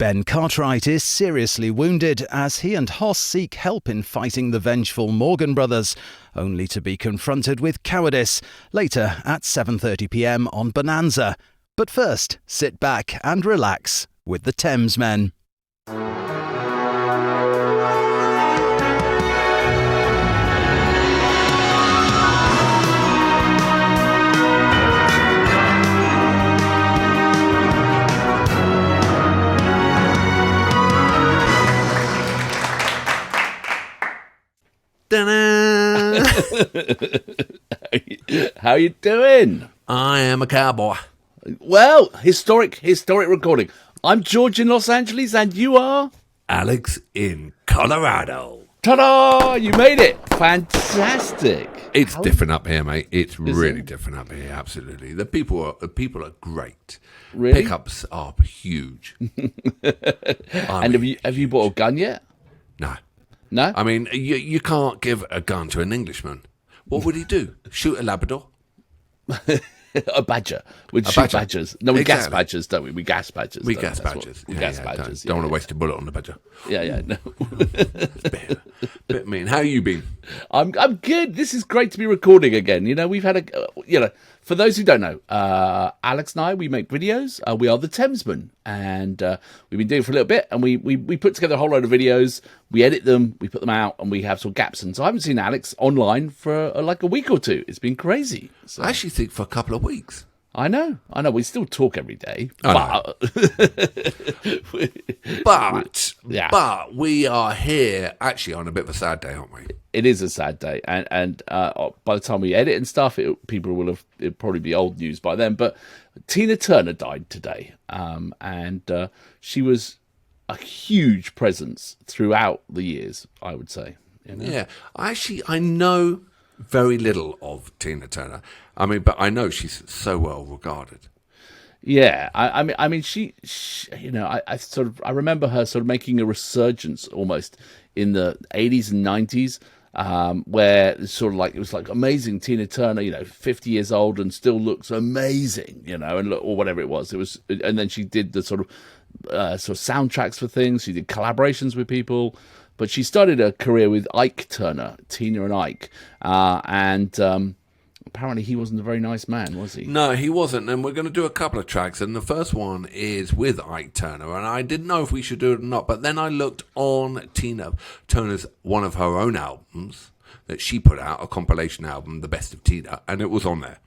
Ben Cartwright is seriously wounded as he and Hoss seek help in fighting the vengeful Morgan brothers, only to be confronted with cowardice later at 7:30pm on Bonanza. But first, sit back and relax with the Thamesmen. How you doing? I am a cowboy. Well, historic recording. I'm George in Los Angeles, and you are Alex in Colorado. Ta-da! You made it. Fantastic. It's different up here, mate. It's really different up here. Absolutely. The people are great. Really? Pickups are huge. And have you bought a gun yet? No. No? I mean, you can't give a gun to an Englishman. What would he do? Shoot a Labrador? A badger. We'd shoot badgers. No, we gas Exactly. badgers, don't we? We gas badgers. We don't gas That's badgers. We gas badgers. Don't want to waste a bullet on the badger. Yeah, no. It's bit mean. How you been? I'm good. This is great to be recording again. You know, we've had for those who don't know, Alex and I, we make videos. We are the Thamesmen, and we've been doing it for a little bit, and we put together a whole load of videos. We edit them, we put them out, and we have some gaps. And so I haven't seen Alex online for like a week or two. It's been crazy. So. I actually think for a couple of weeks. I know. We still talk every day. But we are here actually on a bit of a sad day, aren't we? It is a sad day, and by the time we edit and stuff, it'll probably be old news by then. But Tina Turner died today, and she was a huge presence throughout the years, I would say. You know? Yeah, I know very little of Tina Turner. I mean, but I know she's so well regarded. Yeah, I mean, she you know, I remember her sort of making a resurgence almost in the 80s and 90s, where it's sort of like it was like amazing Tina Turner, you know, 50 years old and still looks amazing, you know, or whatever it was. And then she did the sort of soundtracks for things. She did collaborations with people. But she started a career with Ike Turner, Tina and Ike, and apparently he wasn't a very nice man, was he? No, he wasn't, and we're going to do a couple of tracks, and the first one is with Ike Turner, and I didn't know if we should do it or not, but then I looked on Tina Turner's one of her own albums that she put out, a compilation album, The Best of Tina, and it was on there.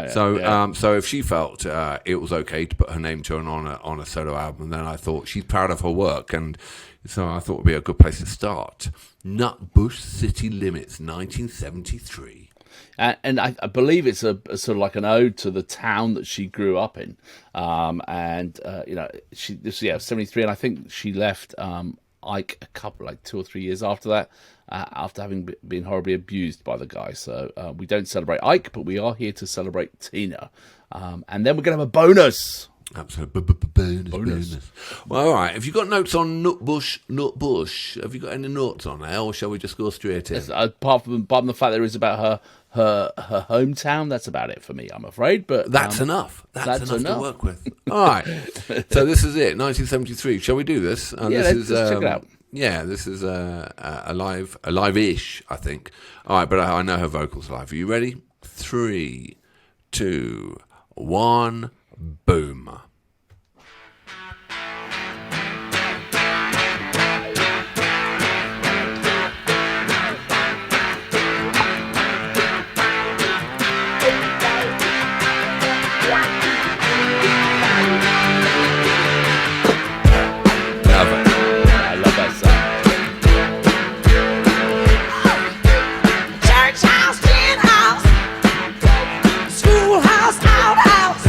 So if she felt it was okay to put her name to it on a solo album, then I thought she's proud of her work, and so I thought it would be a good place to start. Nutbush City Limits, 1973. And I believe it's a sort of like an ode to the town that she grew up in. You know, she 73, and I think she left Ike a couple, like 2 or 3 years after that, after having been horribly abused by the guy. So we don't celebrate Ike, but we are here to celebrate Tina. And then we're going to have a bonus. Absolutely. Bonus. Well, all right. Have you got notes on Nutbush? Have you got any notes on there, or shall we just go straight in? Apart from the fact there is about her hometown, that's about it for me, I'm afraid. But that's enough. That's enough to work with. All right. So this is it, 1973. Shall we do this? Let's check it out. Yeah, this is a live-ish, I think. All right, but I know her vocals live. Are you ready? 3, 2, 1, boom. Schoolhouse, outhouse,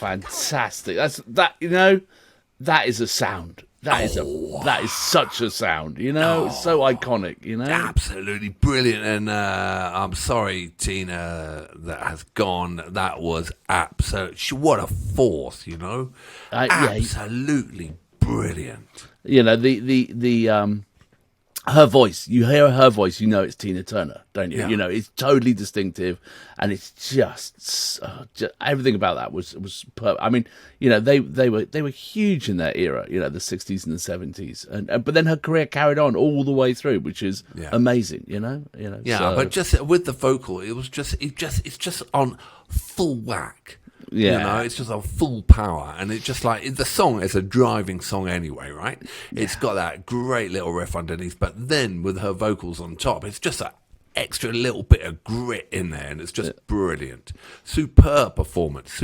fantastic. That is a sound. That is such a sound. It's so iconic. Absolutely brilliant. And I'm sorry, Tina, that has gone. That was what a force. Absolutely brilliant. Her voice, you hear her voice, it's Tina Turner, don't you? Yeah. It's totally distinctive, and it's just everything about that was perfect. I mean, they were huge in their era, the 60s and the 70s, and but then her career carried on all the way through, which is amazing, Yeah, so. but just with the vocal, it's just on full whack. Yeah. It's just on full power, and it's just like the song is a driving song anyway, right? It's got that great little riff underneath, but then with her vocals on top, it's just an extra little bit of grit in there, and it's just brilliant. Superb performance.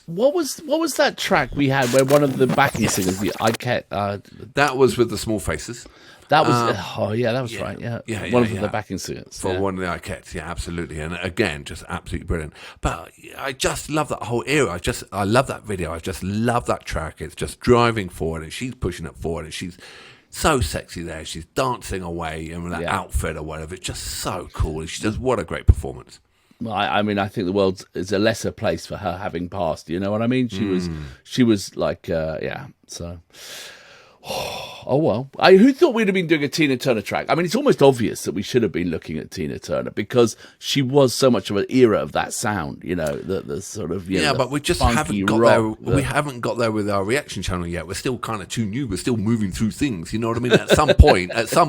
What was that track we had where one of the backing singers, That was with the Small Faces. that was that was right. Yeah, one of the backing singers For one of the Ikettes, absolutely. And again, just absolutely brilliant. But I just love that whole era. I love that video. I just love that track. It's just driving forward, and she's pushing it forward, and she's so sexy there. She's dancing away in that outfit or whatever. It's just so cool. She does what a great performance. I mean, I think the world is a lesser place for her having passed. You know what I mean? She was like, so. Oh, well. Who thought we'd have been doing a Tina Turner track? I mean, it's almost obvious that we should have been looking at Tina Turner because she was so much of an era of that sound, the sort of, but we just haven't got there. We haven't got there with our reaction channel yet. We're still kind of too new. We're still moving through things. You know what I mean? At some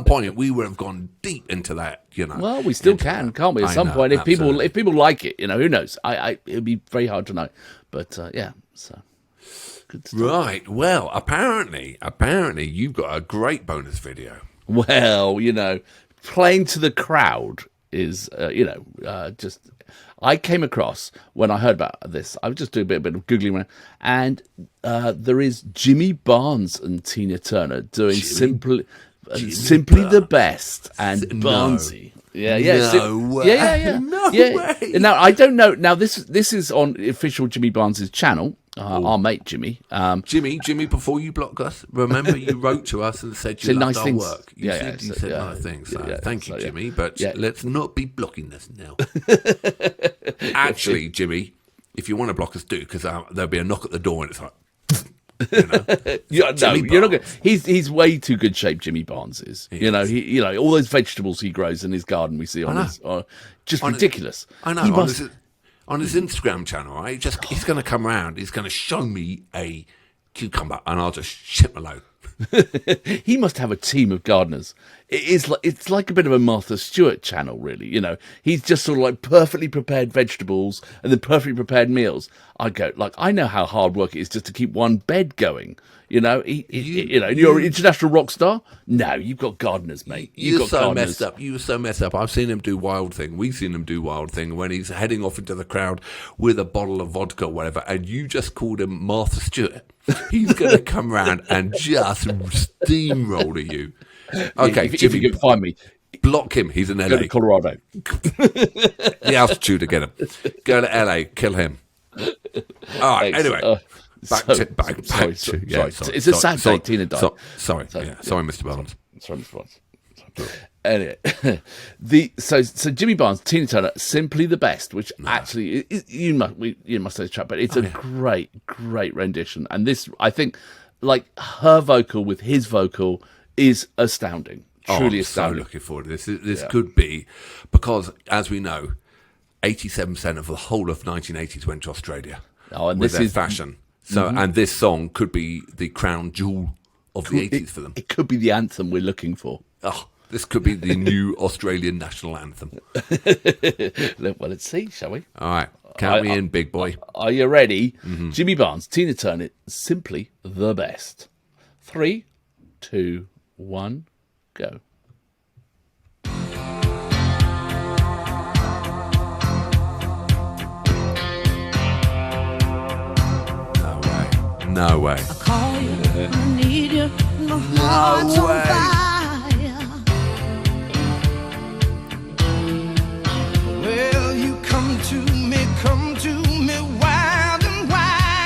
point, we would have gone deep into that, Well, we still can, can't we? At some point, if people like it, who knows? It'd be very hard to know. But, so... Right. Well, apparently, you've got a great bonus video. Well, playing to the crowd is, just. I came across when I heard about this. I was just doing a bit of googling around, and there is Jimmy Barnes and Tina Turner doing simply the best and Barnesy. Yeah. No way. Yeah. No way. Now I don't know. Now this is on official Jimmy Barnes' channel. Our mate Jimmy. Jimmy, before you block us, remember you wrote to us and said you loved our work. You said nice things. So thank you, Jimmy. But let's not be blocking us now. Actually, Jimmy, if you want to block us, do, because there'll be a knock at the door and it's like... you're not good. He's way too good shape. Jimmy Barnes is. He all those vegetables he grows in his garden we see on his, just ridiculous. I know. On his Instagram channel, right? He's going to come around. He's going to show me a cucumber, and I'll just ship a load. He must have a team of gardeners. It's like a bit of a Martha Stewart channel, really. He's just sort of like perfectly prepared vegetables and then perfectly prepared meals. I go, I know how hard work it is just to keep one bed going. You're an international rock star. No, you've got gardeners, mate. You're so messed up. You were so messed up. I've seen him do Wild Thing. We've seen him do Wild Thing when he's heading off into the crowd with a bottle of vodka or whatever, and you just called him Martha Stewart. He's going to come round and just steamroller you. Okay, if you can find me, block him. He's in LA. Go to Colorado. The altitude to get him. Go to LA. Kill him. All right. Anyway. Sorry. It's a sad day. Tina died. Sorry, Mr. Barnes. Sorry, Mr. Barnes. Anyway, so Jimmy Barnes, Tina Turner, simply the best. Which actually you must say the track, but it's a great rendition. And this, I think, her vocal with his vocal is astounding. Truly astounding. So looking forward to this. This could be, because as we know, 87% of the whole of 1980s went to Australia. And with this their is fashion. So, and this song could be the crown jewel of the 80s for them. It could be the anthem we're looking for. Oh, this could be the new Australian national anthem. Well, let's see, shall we? All right. Count me in, big boy. Are you ready? Mm-hmm. Jimmy Barnes, Tina Turner, simply the best. 3, 2, 1, go. No way. I call you, I need you, my heart's on fire. Well, you come to me wild and wide.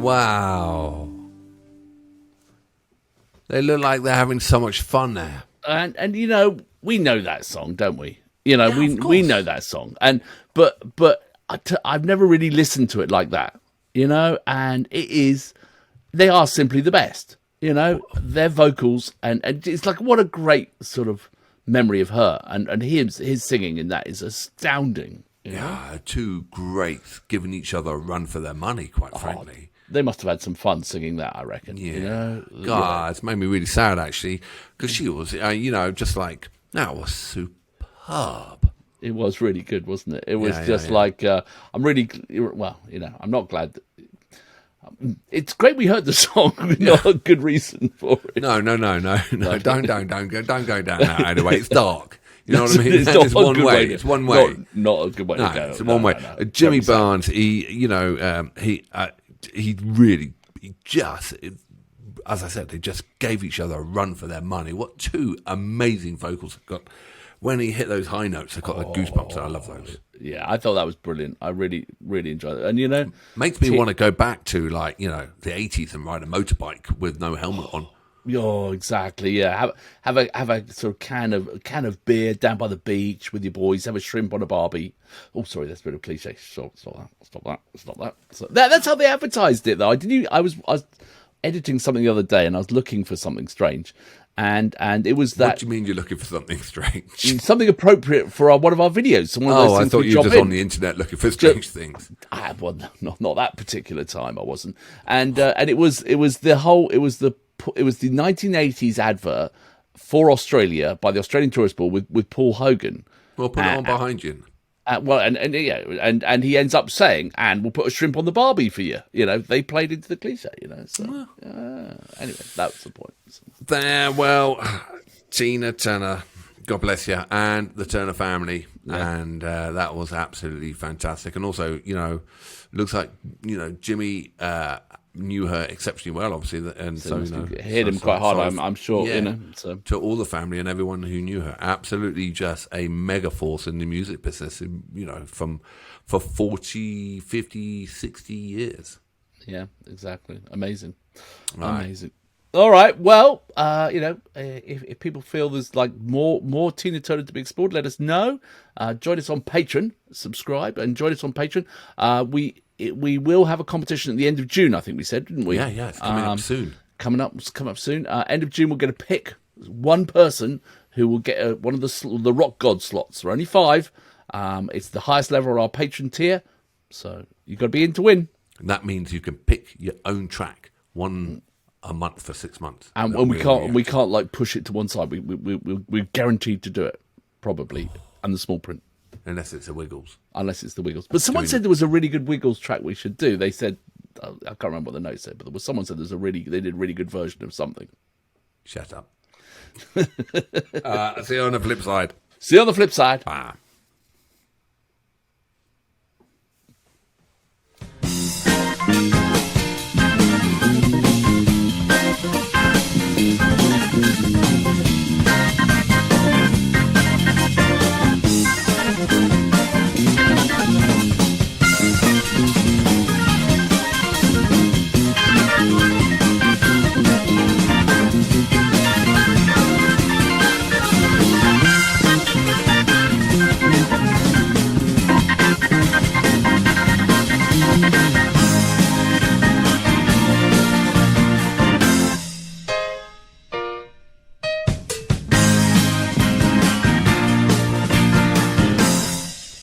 Wow. They look like they're having so much fun there. And you know, we know that song, don't we? You know, Yeah, of we course. know that song. And but I've never really listened to it like that, you know. And they are simply the best, you know. Their vocals and it's like what a great sort of memory of her and his singing in that is astounding. You know? Yeah, two greats giving each other a run for their money, quite frankly. They must have had some fun singing that, I reckon. Yeah. You know? God, it's made me really sad, actually, because she was, you know, just like, that was superb. It was really good, wasn't it? It was Yeah, just yeah. like, I'm really, well, you know, I'm not glad. It's great we heard the song, not a good reason for it. No. Don't go down that anyway. It's dark. You know what I mean? It's not It's a one good way. to- It's one way. Not a good way No, to go. it's one way. No. Jimmy Don't be sad. Barnes, he really, as I said, they just gave each other a run for their money. What two amazing vocals got. When he hit those high notes, I got the goosebumps, and I love those. Yeah, I thought that was brilliant. I really, really enjoyed it. And, you know, Makes me want to go back to, like, you know, the 80s and ride a motorbike with no helmet on. oh, exactly. Yeah, have a sort of can of beer down by the beach with your boys. Have a shrimp on a barbie. Oh, sorry, that's a bit of cliche. Stop that. So that's how they advertised it, though. I was editing something the other day, and I was looking for something strange, and it was What that do you mean you're looking for something strange? something appropriate for one of our videos. One of those Oh, I things thought we you were drop just on in. the internet looking for strange things. Well, not that particular time. I wasn't, and it was the 1980s advert for Australia by the Australian Tourist Board with Paul Hogan. Well, put it on behind you. Well, and he ends up saying, "And we'll put a shrimp on the barbie for you." You know, they played into the cliche. You know, so anyway, that was the point. There, well, Tina Turner, God bless you, and the Turner family, and that was absolutely fantastic. And also, you know, looks like, you know, Jimmy knew her exceptionally well, obviously, and so, you know, hit him quite hard. I'm sure. yeah, You know, so. to all the family and everyone who knew her, absolutely just a mega force in the music business. You know, for 40, 50, 60 years. Yeah, exactly. Amazing. Right. Amazing. All right. Well, you know, if people feel there's like more Tina Turner to be explored, let us know. Join us on Patreon, subscribe, and join us on Patreon. We will have a competition at the end of June, I think we said, didn't we? Yeah, it's coming up soon. Coming up soon. End of June, we're going to pick one person who will get one of the Rock God slots. There are only 5. It's the highest level of our patron tier, so you've got to be in to win. And that means you can pick your own track, one a month for 6 months. And when we can't like push it to one side. We're guaranteed to do it, probably, and the small print. Unless it's the Wiggles. Unless it's the Wiggles. But someone said there was a really good Wiggles track we should do. They said, I can't remember what the note said, but someone said they did a really good version of something. Shut up. See you on the flip side. See you on the flip side. Bye.